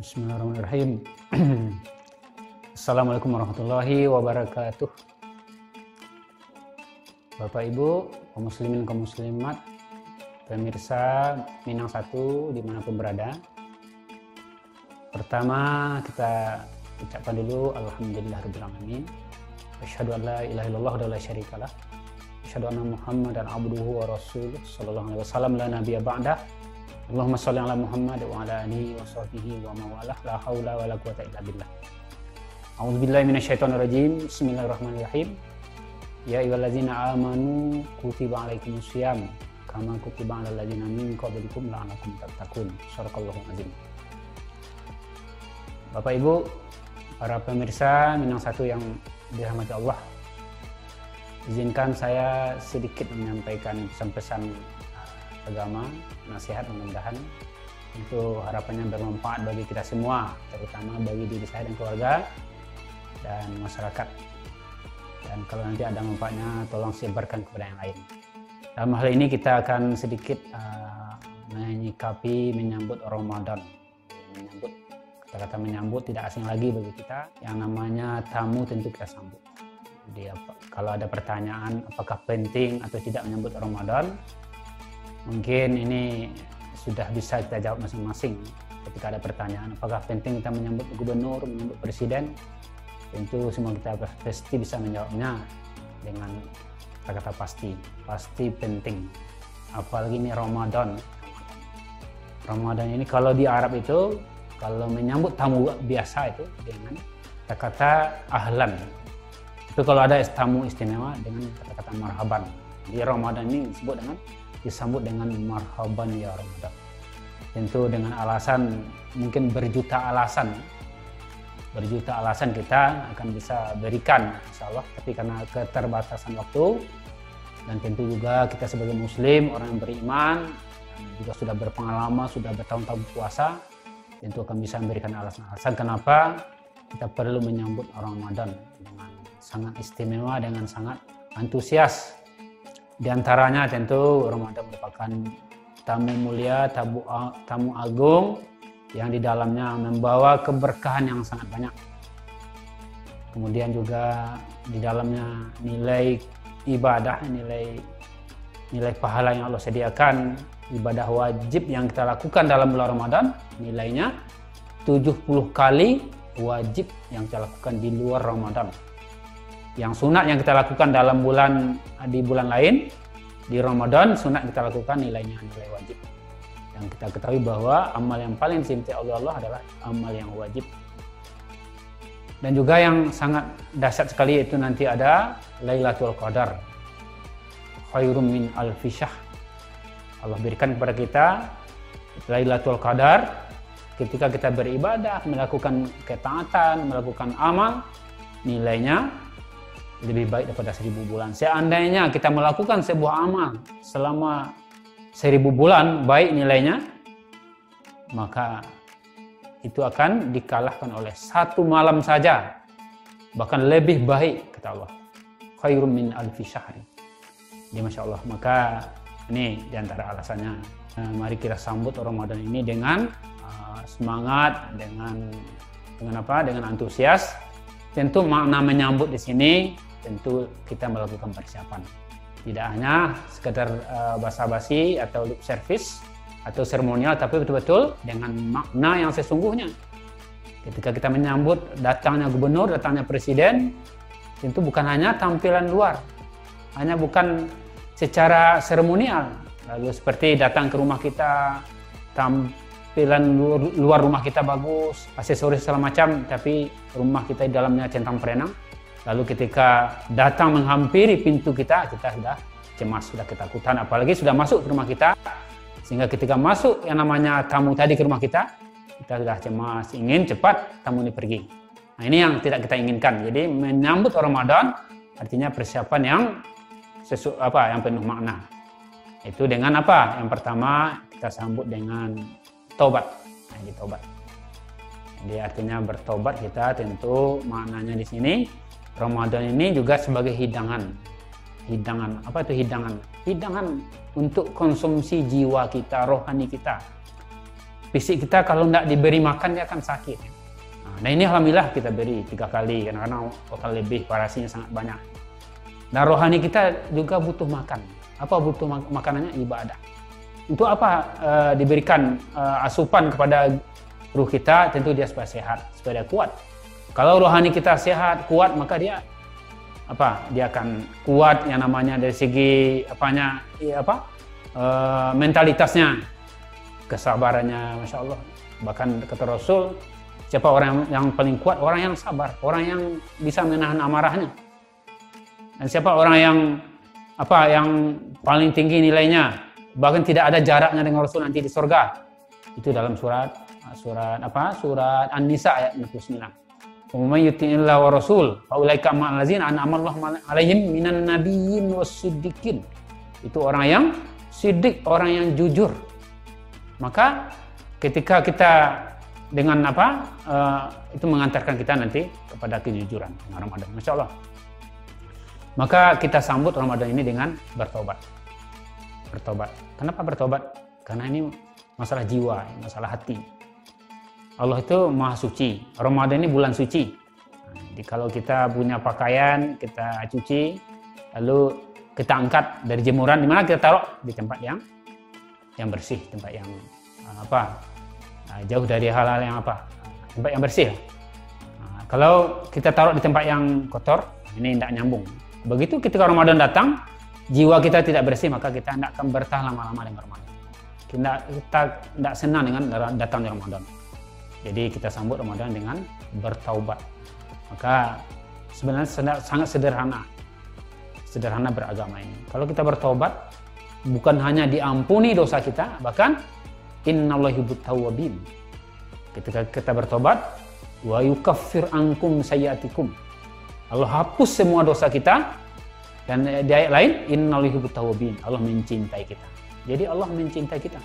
Bismillahirrahmanirrahim. Assalamualaikum warahmatullahi wabarakatuh. Bapak Ibu, kaum muslimin kaum muslimat, pemirsa Minang 1 dimanapun berada. Pertama kita ucapkan dulu alhamdulillahirabbil alamin. Asyhadu an la ilaha illallah wa la syarikalah. Asyhadu anna Muhammadan abduhu wa rasuluh sallallahu alaihi wasallam la nabiyya ba'dah. Allahumma sholli ala Muhammad wa ala alihi wa sahbihi wa mawalah la haula wa la quwata illa billah. A'udzu billahi minasyaitonir rajim. Bismillahirrahmanirrahim. Ya ayyuhallazina amanu kutiba alaikumus syiyam kama kutiba alal ladzina min qablikum la'allakum tattaqun. Shadaqallahul azim. Bapak Ibu, para pemirsa Minang 1 yang dirahmati Allah, izinkan saya sedikit menyampaikan pesan-pesan agama, nasihat, mudah-mudahan itu harapannya bermanfaat bagi kita semua, terutama bagi diri saya dan keluarga dan masyarakat. Dan kalau nanti ada manfaatnya, tolong sebarkan kepada yang lain. Dalam hal ini kita akan sedikit menyikapi menyambut Ramadan. Menyambut, kata-kata menyambut tidak asing lagi bagi kita. Yang namanya tamu tentu kita sambut. Jadi kalau ada pertanyaan apakah penting atau tidak menyambut Ramadan, mungkin ini sudah bisa kita jawab masing-masing. Ketika ada pertanyaan apakah penting kita menyambut gubernur, menyambut presiden, tentu semua kita pasti bisa menjawabnya dengan kata-kata pasti penting. Apalagi ini Ramadan. Ramadan ini kalau di Arab itu, kalau menyambut tamu biasa itu dengan kata-kata ahlan. Itu kalau ada tamu istimewa dengan kata-kata marhaban. Di Ramadan ini disambut dengan marhaban ya Ramadan. Tentu dengan alasan, mungkin berjuta alasan kita akan bisa berikan insyaallah, tapi karena keterbatasan waktu dan tentu juga kita sebagai muslim, orang yang beriman juga sudah berpengalaman, sudah bertahun-tahun puasa, tentu akan bisa memberikan alasan-alasan kenapa kita perlu menyambut Ramadan dengan sangat istimewa, dengan sangat antusias. Di antaranya tentu Ramadan merupakan tamu mulia, tamu agung yang di dalamnya membawa keberkahan yang sangat banyak. Kemudian juga di dalamnya nilai ibadah, nilai pahala yang Allah sediakan, ibadah wajib yang kita lakukan dalam bulan Ramadan, nilainya 70 kali wajib yang kita lakukan di luar Ramadan. Yang sunat yang kita lakukan di bulan lain, di Ramadan sunat kita lakukan nilainya nilai wajib. Yang kita ketahui bahwa amal yang paling dicintai oleh Allah adalah amal yang wajib. Dan juga yang sangat dahsyat sekali itu nanti ada Lailatul Qadar, khairum min alfi syahr. Allah berikan kepada kita Lailatul Qadar ketika kita beribadah, melakukan ketaatan, melakukan amal, nilainya lebih baik daripada 1000 bulan. Seandainya kita melakukan sebuah amal selama 1000 bulan baik nilainya, maka itu akan dikalahkan oleh 1 malam saja, bahkan lebih baik kata Allah, khairum min alfi syahr. Jadi Masya Allah, maka ini diantara alasannya. Mari kita sambut Ramadan ini dengan semangat, dengan antusias. Tentu makna menyambut di sini tentu kita melakukan persiapan. Tidak hanya sekedar basa-basi atau lip service atau seremonial, tapi betul-betul dengan makna yang sesungguhnya. Ketika kita menyambut datangnya gubernur, datangnya presiden, tentu bukan hanya tampilan luar, hanya bukan secara seremonial, lalu seperti datang ke rumah kita, tampilan luar rumah kita bagus, aksesoris segala macam, tapi rumah kita di dalamnya centang perenang. Lalu ketika datang menghampiri pintu kita sudah cemas, sudah ketakutan, apalagi sudah masuk ke rumah kita. Sehingga ketika masuk yang namanya tamu tadi ke rumah kita sudah cemas, ingin cepat tamu ini pergi. Nah, ini yang tidak kita inginkan. Jadi menyambut Ramadan artinya persiapan yang penuh makna. Itu dengan apa? Yang pertama kita sambut dengan tobat. Nah, ini tobat. Jadi artinya bertobat kita, tentu maknanya di sini Ramadan ini juga sebagai hidangan. Apa itu hidangan? Hidangan untuk konsumsi jiwa kita, rohani kita. fisik kita kalau tidak diberi makan dia akan sakit. Nah ini alhamdulillah kita beri 3 kali, kadang-kadang total lebih, variasinya sangat banyak. Dan rohani kita juga butuh makan. Apa butuh makanannya? Ibadah. Untuk apa diberikan asupan kepada ruh kita? Tentu dia supaya sehat, supaya dia kuat. Kalau rohani kita sehat, kuat, maka dia dia akan kuat yang namanya dari segi mentalitasnya, kesabarannya, masya Allah. Bahkan kata Rasul, siapa orang yang paling kuat? Orang yang sabar, orang yang bisa menahan amarahnya. Dan siapa orang yang paling tinggi nilainya, bahkan tidak ada jaraknya dengan Rasul nanti di surga. Itu dalam surat An-Nisa ayat 69. Wa may yuti'illah wa rasul fa ulaika ma'al ladzina an'ama Allahu 'alaihim minan nabiyyin was-siddiqin. Itu orang yang siddiq, orang yang jujur. Maka ketika kita dengan itu mengantarkan kita nanti kepada kejujuran dengan Ramadan, masya Allah. Maka kita sambut Ramadan ini dengan bertobat. Kenapa bertobat? Karena ini masalah jiwa, masalah hati. Allah itu maha suci. Ramadan ini bulan suci. Jadi kalau kita punya pakaian, kita cuci, lalu kita angkat dari jemuran, di mana kita taruh? Di tempat yang bersih, tempat yang jauh dari hal-hal yang tempat yang bersih. Kalau kita taruh di tempat yang kotor, ini tidak nyambung. Begitu ketika Ramadan datang, jiwa kita tidak bersih, maka kita tidak akan bertahan lama-lama dengan Ramadan. Kita tidak senang dengan datangnya Ramadan. Jadi kita sambut Ramadan dengan bertaubat. Maka sebenarnya sangat sederhana beragama ini. Kalau kita bertaubat, bukan hanya diampuni dosa kita, bahkan innallaha yuhibbut tawwabin. Ketika kita bertobat, wa yukaffir ankum sayyiatikum. Allah hapus semua dosa kita. Dan di ayat lain, innallaha yuhibbut tawwabin. Allah mencintai kita. Jadi Allah mencintai kita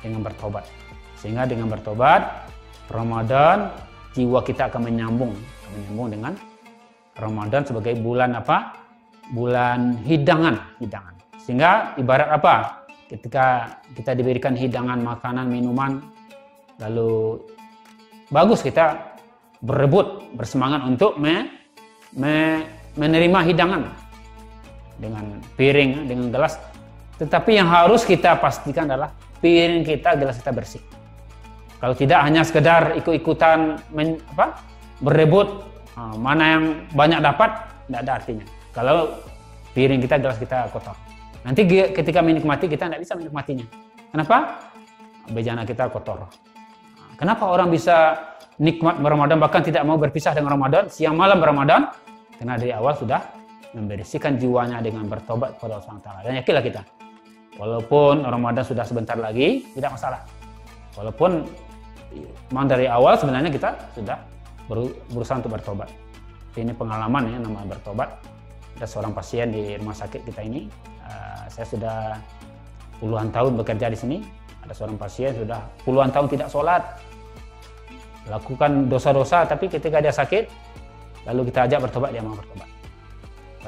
dengan bertobat. Sehingga dengan bertobat, Ramadan, jiwa kita akan menyambung dengan Ramadan sebagai bulan bulan hidangan. Sehingga ibarat ketika kita diberikan hidangan makanan, minuman, lalu bagus kita berebut, bersemangat untuk menerima hidangan dengan piring, dengan gelas. Tetapi yang harus kita pastikan adalah piring kita, gelas kita bersih. Kalau tidak hanya sekedar ikut-ikutan berebut mana yang banyak dapat, tidak ada artinya. Kalau piring kita, gelas kita kotor, nanti ketika menikmati kita tidak bisa menikmatinya. Kenapa? Bejana kita kotor. Kenapa orang bisa nikmat Ramadan bahkan tidak mau berpisah dengan Ramadan, siang malam Ramadan? Karena dari awal sudah membersihkan jiwanya dengan bertobat kepada Allah SWT. Dan yakinlah kita, walaupun Ramadan sudah sebentar lagi, tidak masalah. Walaupun memang dari awal sebenarnya kita sudah berusaha untuk bertobat. Ini pengalaman ya, namanya bertobat. Ada seorang pasien di rumah sakit kita ini. Saya sudah puluhan tahun bekerja di sini. Ada seorang pasien sudah puluhan tahun tidak sholat, lakukan dosa-dosa, tapi ketika dia sakit, lalu kita ajak bertobat, dia mau bertobat.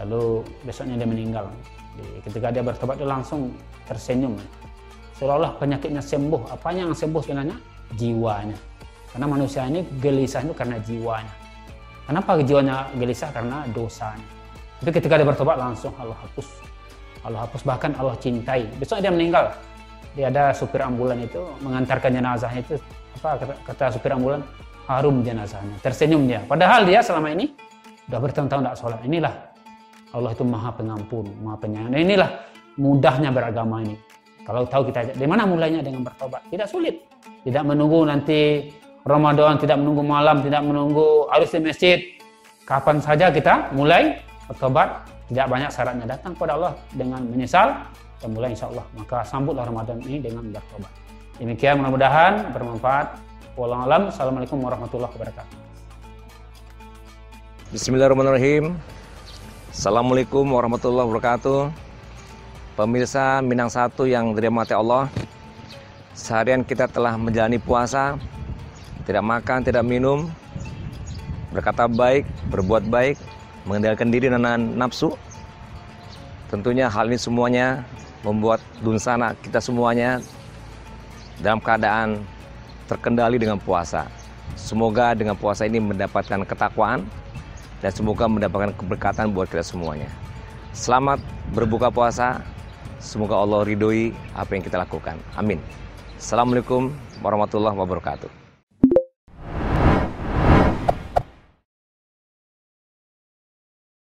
Lalu besoknya dia meninggal. Ketika dia bertobat, dia langsung tersenyum. Seolah-olah penyakitnya sembuh. Apanya yang sembuh sebenarnya? Jiwanya. Karena manusia ini gelisah itu karena jiwanya. Kenapa jiwanya gelisah? Karena dosanya. Tapi ketika dia bertobat, langsung Allah hapus, bahkan Allah cintai. Besok dia meninggal. Dia ada supir ambulan itu mengantarkan jenazahnya itu, kata supir ambulan, harum jenazahnya, tersenyum dia. Padahal dia selama ini sudah bertahun-tahun tidak sholat. Inilah Allah itu maha pengampun, maha penyayang. Dan inilah mudahnya beragama ini. Kalau tahu kita, dari mana mulainya? Dengan bertobat. Tidak sulit. Tidak menunggu nanti Ramadan, tidak menunggu malam, tidak menunggu harus di masjid. Kapan saja kita mulai bertobat, tidak banyak syaratnya. Datang kepada Allah dengan menyesal dan mulai insya Allah. Maka sambutlah Ramadan ini dengan bertobat. Demikian, mudah-mudahan bermanfaat. Wallahu a'lam. Assalamualaikum warahmatullahi wabarakatuh. Bismillahirrahmanirrahim. Assalamualaikum warahmatullahi wabarakatuh. Pemirsa Minang 1 yang dirahmati Allah, seharian kita telah menjalani puasa, tidak makan, tidak minum, berkata baik, berbuat baik, mengendalikan diri dan nafsu. Tentunya hal ini semuanya membuat dunsana kita semuanya dalam keadaan terkendali dengan puasa. Semoga dengan puasa ini mendapatkan ketakwaan dan semoga mendapatkan keberkatan buat kita semuanya. Selamat berbuka puasa. Semoga Allah ridhoi apa yang kita lakukan. Amin. Assalamualaikum warahmatullahi wabarakatuh.